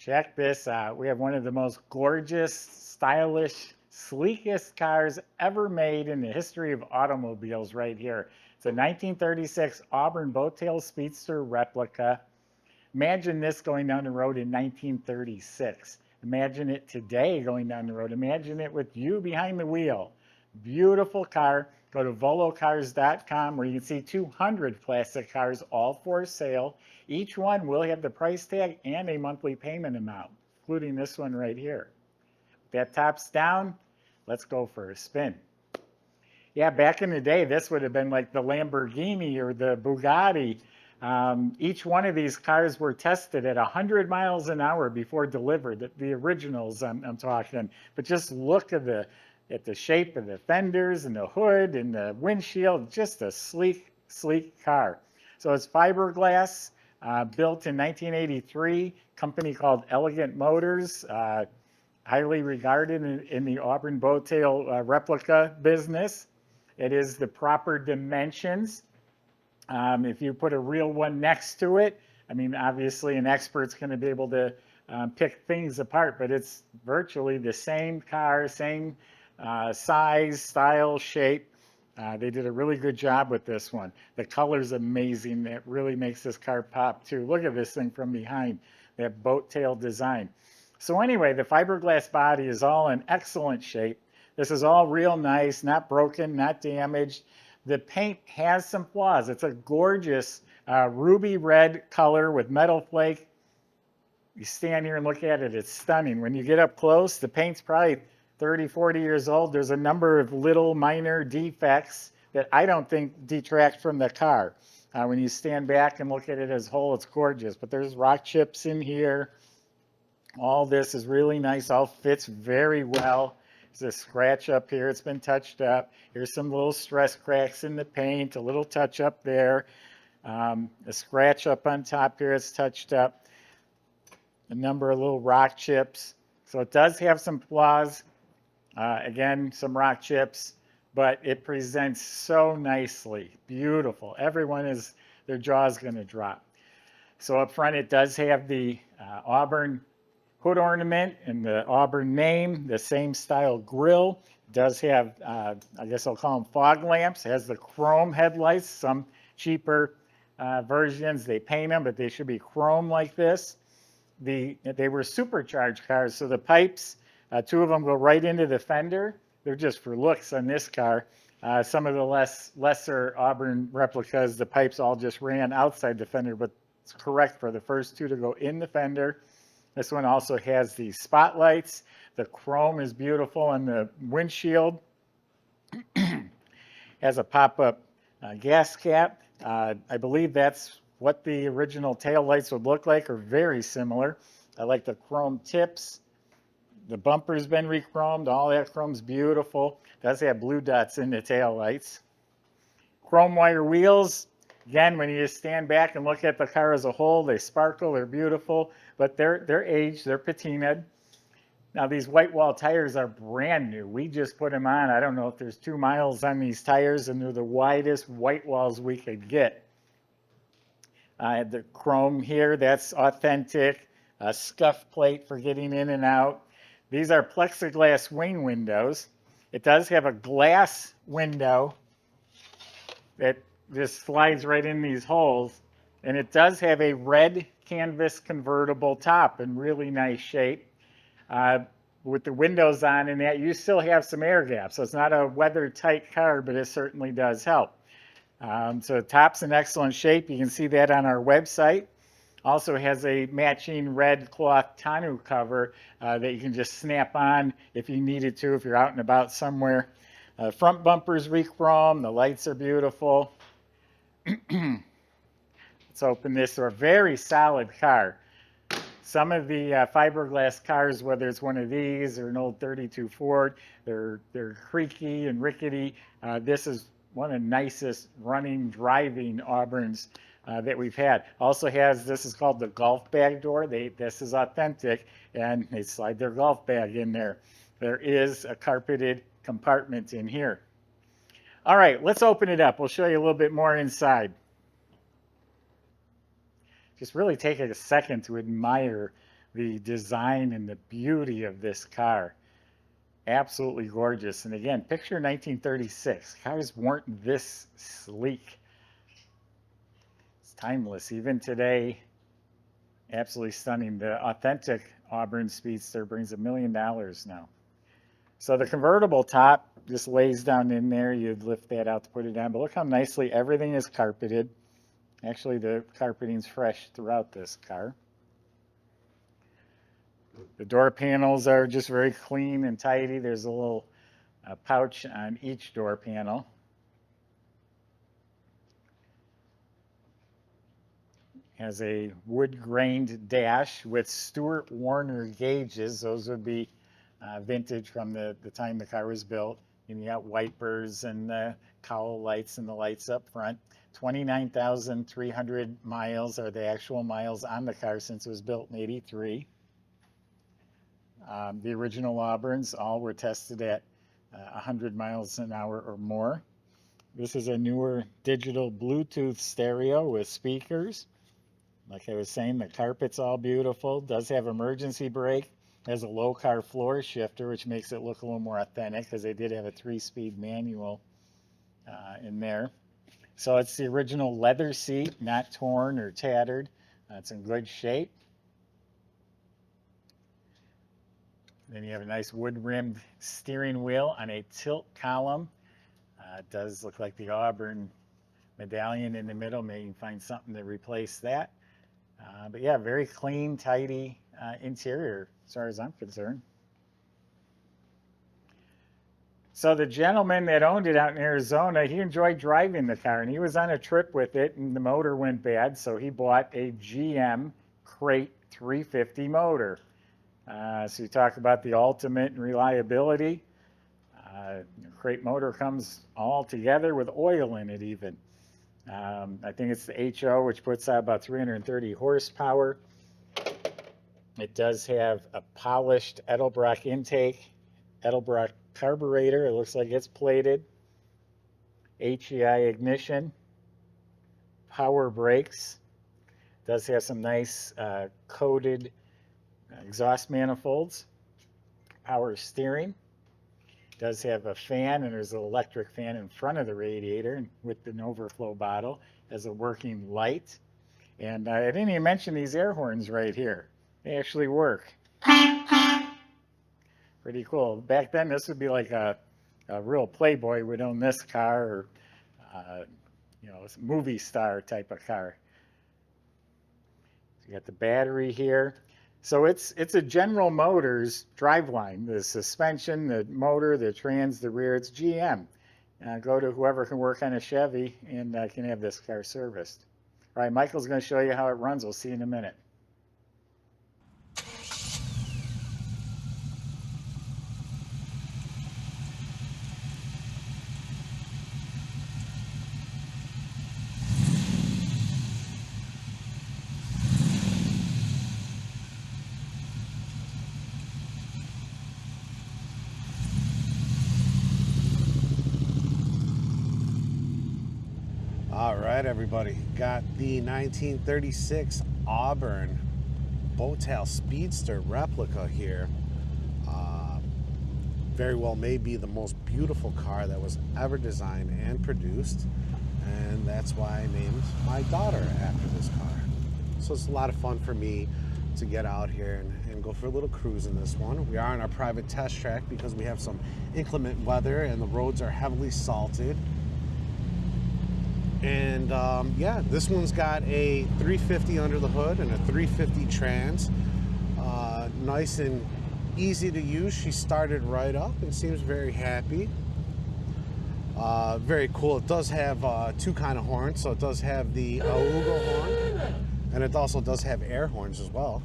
Check this out. We have one of the most gorgeous, stylish, sleekest cars ever made in the history of automobiles right here. It's a 1936 Auburn Bowtail Speedster replica. Imagine this going down the road in 1936. Imagine it today going down the road. Imagine it with you behind the wheel. Beautiful car. Go to volocars.com where you can see 200 classic cars all for sale. Each one will have the price tag and a monthly payment amount, including this one right here. That top's down. Let's go for a spin. Yeah, back in the day, this would have been like the Lamborghini or the Bugatti. Each one of these cars were tested at 100 miles an hour before delivered, the originals I'm talking. But just look at the shape of the fenders and the hood and the windshield, just a sleek, sleek car. So it's fiberglass, built in 1983, company called Elegant Motors, highly regarded in the Auburn Bowtail replica business. It is the proper dimensions. If you put a real one next to it, I mean, obviously an expert's going to be able to pick things apart, but it's virtually the same car, same size, style, shape. They did a really good job with this one. The color's amazing. That really makes this car pop too. Look at this thing from behind, that boat tail design. So anyway, the fiberglass body is all in excellent shape. This is all real nice, not broken, not damaged. The paint has some flaws. It's a gorgeous ruby red color with metal flake. You stand here and look at it, it's stunning. When you get up close, the paint's probably 30, 40 years old. There's a number of little minor defects that I don't think detract from the car. When you stand back and look at it as a whole, it's gorgeous. But there's rock chips in here. All this is really nice, all fits very well. There's a scratch up here, it's been touched up. Here's some little stress cracks in the paint, a little touch up there. A scratch up on top here, it's touched up. A number of little rock chips. So it does have some flaws. Again, some rock chips, but it presents so nicely, beautiful. Everyone is, their jaw is going to drop. So up front, it does have the Auburn hood ornament and the Auburn name, the same style grille. It does have, I guess I'll call them fog lamps. It has the chrome headlights. Some cheaper versions, they paint them, but they should be chrome like this. They were supercharged cars, so the pipes, two of them go right into the fender. They're just for looks on this car. Some of the lesser Auburn replicas, the pipes all just ran outside the fender, but it's correct for the first two to go in the fender. This one also has the spotlights. The chrome is beautiful on the windshield. Has a pop-up gas cap. I believe that's what the original tail lights would look like, or very similar. I like the chrome tips. The bumper's been rechromed. All that chrome's beautiful. Does have blue dots in the tail lights. Chrome wire wheels. Again, when you just stand back and look at the car as a whole, they sparkle, they're beautiful, but they're aged, they're patinaed. Now these white wall tires are brand new. We just put them on. I don't know if there's 2 miles on these tires, and they're the widest white walls we could get. The chrome here, that's authentic. A scuff plate for getting in and out. These are plexiglass wing windows. It does have a glass window that just slides right in these holes, and it does have a red canvas convertible top in really nice shape. With the windows on and that, you still have some air gaps, so it's not a weather-tight car, but it certainly does help. So the top's in excellent shape. You can see that on our website. Also has a matching red cloth tonneau cover that you can just snap on if you needed to, if you're out and about somewhere. Front bumper's rechromed. The lights are beautiful. Let's open this. They're a very solid car. Some of the fiberglass cars, whether it's one of these or an old 32 Ford, they're creaky and rickety. This is one of the nicest running, driving Auburns that we've had. Also has, this is called the golf bag door. This is authentic, and they slide their golf bag in there. There is a carpeted compartment in here. All right, let's open it up. We'll show you a little bit more inside. Just really take a second to admire the design and the beauty of this car. Absolutely gorgeous. And again, picture 1936. Cars weren't this sleek. It's timeless. Even today, absolutely stunning. The authentic Auburn Speedster brings $1 million now. So the convertible top just lays down in there. You'd lift that out to put it down. But look how nicely everything is carpeted. Actually, the carpeting's fresh throughout this car. The door panels are just very clean and tidy. There's a little pouch on each door panel. Has a wood-grained dash with Stuart Warner gauges. Those would be vintage from the time the car was built. And you got wipers and the cowl lights and the lights up front. 29,300 miles are the actual miles on the car since it was built in '83. The original Auburns all were tested at 100 miles an hour or more. This is a newer digital Bluetooth stereo with speakers. Like I was saying, the carpet's all beautiful. Does have emergency brake. Has a low car floor shifter, which makes it look a little more authentic because they did have a 3-speed manual in there. So it's the original leather seat, not torn or tattered. It's in good shape. Then you have a nice wood-rimmed steering wheel on a tilt column. It does look like the Auburn medallion in the middle. Maybe you can find something to replace that. But yeah, very clean, tidy interior as far as I'm concerned. So the gentleman that owned it out in Arizona, he enjoyed driving the car, and he was on a trip with it, and the motor went bad, so he bought a GM Crate 350 motor. So you talk about the ultimate in reliability. Crate motor comes all together with oil in it even. I think it's the HO, which puts out about 330 horsepower. It does have a polished Edelbrock intake, Edelbrock carburetor. It looks like it's plated. HEI ignition, power brakes. Does have some nice coated exhaust manifolds, power steering. Does have a fan, and there's an electric fan in front of the radiator with an overflow bottle. Has a working light. And I didn't even mention these air horns right here. They actually work. Pretty cool. Back then, this would be like a real playboy would own this car, or you know, a movie star type of car. So you got the battery here. So it's a General Motors driveline. The suspension, the motor, the trans, the rear, it's GM. Go to whoever can work on a Chevy and can have this car serviced. All right, Michael's going to show you how it runs. We'll see you in a minute. All right, everybody, got the 1936 Auburn Bowtail Speedster replica here. Very well may be the most beautiful car that was ever designed and produced, and that's why I named my daughter after this car. So it's a lot of fun for me to get out here and go for a little cruise in this one. We are on our private test track because we have some inclement weather and the roads are heavily salted. And yeah, this one's got a 350 under the hood and a 350 trans. Nice and easy to use. She started right up and seems very happy. Very cool. It does have two kind of horns. So it does have the Auga horn, and it also does have air horns as well.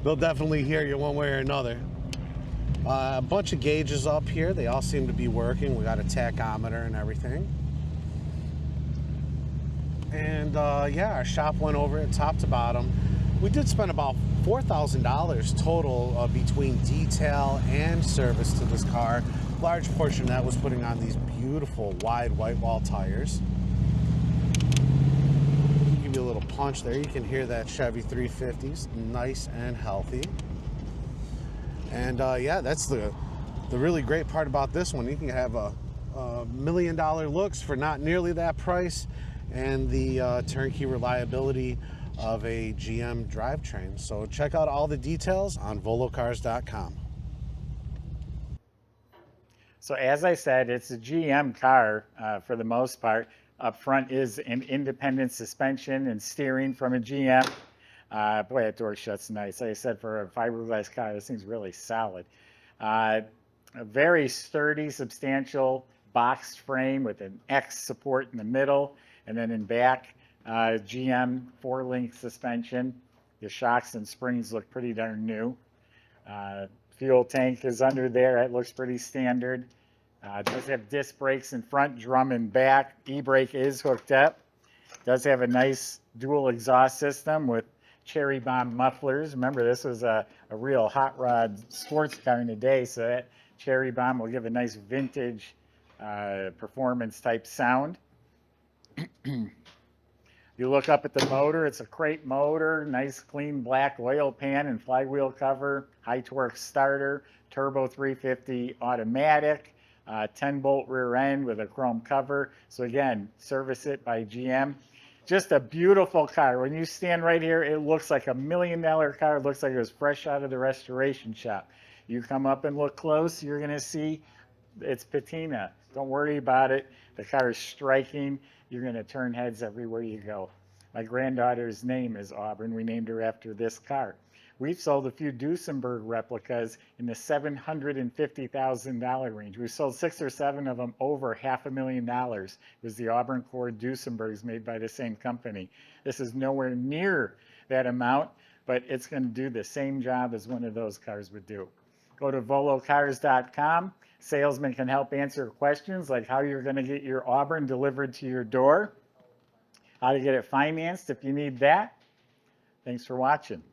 They'll definitely hear you one way or another. A bunch of gauges up here. They all seem to be working. We got a tachometer and everything. And yeah, our shop went over it top to bottom. We did spend about $4,000 total between detail and service to this car. Large portion of that was putting on these beautiful wide white wall tires. Give you a little punch there. You can hear that Chevy 350's nice and healthy. And yeah, that's the really great part about this one. You can have a $1 million looks for not nearly that price, and the turnkey reliability of a GM drivetrain. So check out all the details on volocars.com. So as I said, it's a GM car for the most part. Up front is an independent suspension and steering from a GM. Boy, that door shuts nice. Like I said, for a fiberglass car, this thing's really solid. A very sturdy, substantial boxed frame with an X support in the middle, and then in back, GM 4-link suspension. The shocks and springs look pretty darn new. Fuel tank is under there. It looks pretty standard. It does have disc brakes in front, drum in back. E-brake is hooked up. Does have a nice dual exhaust system with cherry bomb mufflers. Remember, this was a real hot rod sports car in the day, so that cherry bomb will give a nice vintage performance type sound. You look up at the motor, it's a crate motor, nice clean black oil pan and flywheel cover, high torque starter, turbo 350 automatic, 10-bolt rear end with a chrome cover. So again, service it by GM. Just a beautiful car. When you stand right here, it looks like a $1 million car. It looks like it was fresh out of the restoration shop. You come up and look close, you're gonna see it's patina. Don't worry about it. The car is striking. You're going to turn heads everywhere you go. My granddaughter's name is Auburn. We named her after this car. We've sold a few Duesenberg replicas in the $750,000 range. We sold 6 or 7 of them over $500,000. It was the Auburn Core Duesenbergs made by the same company. This is nowhere near that amount, but it's going to do the same job as one of those cars would do. Go to volocars.com. Salesmen can help answer questions like how you're going to get your Auburn delivered to your door, how to get it financed if you need that. Thanks for watching.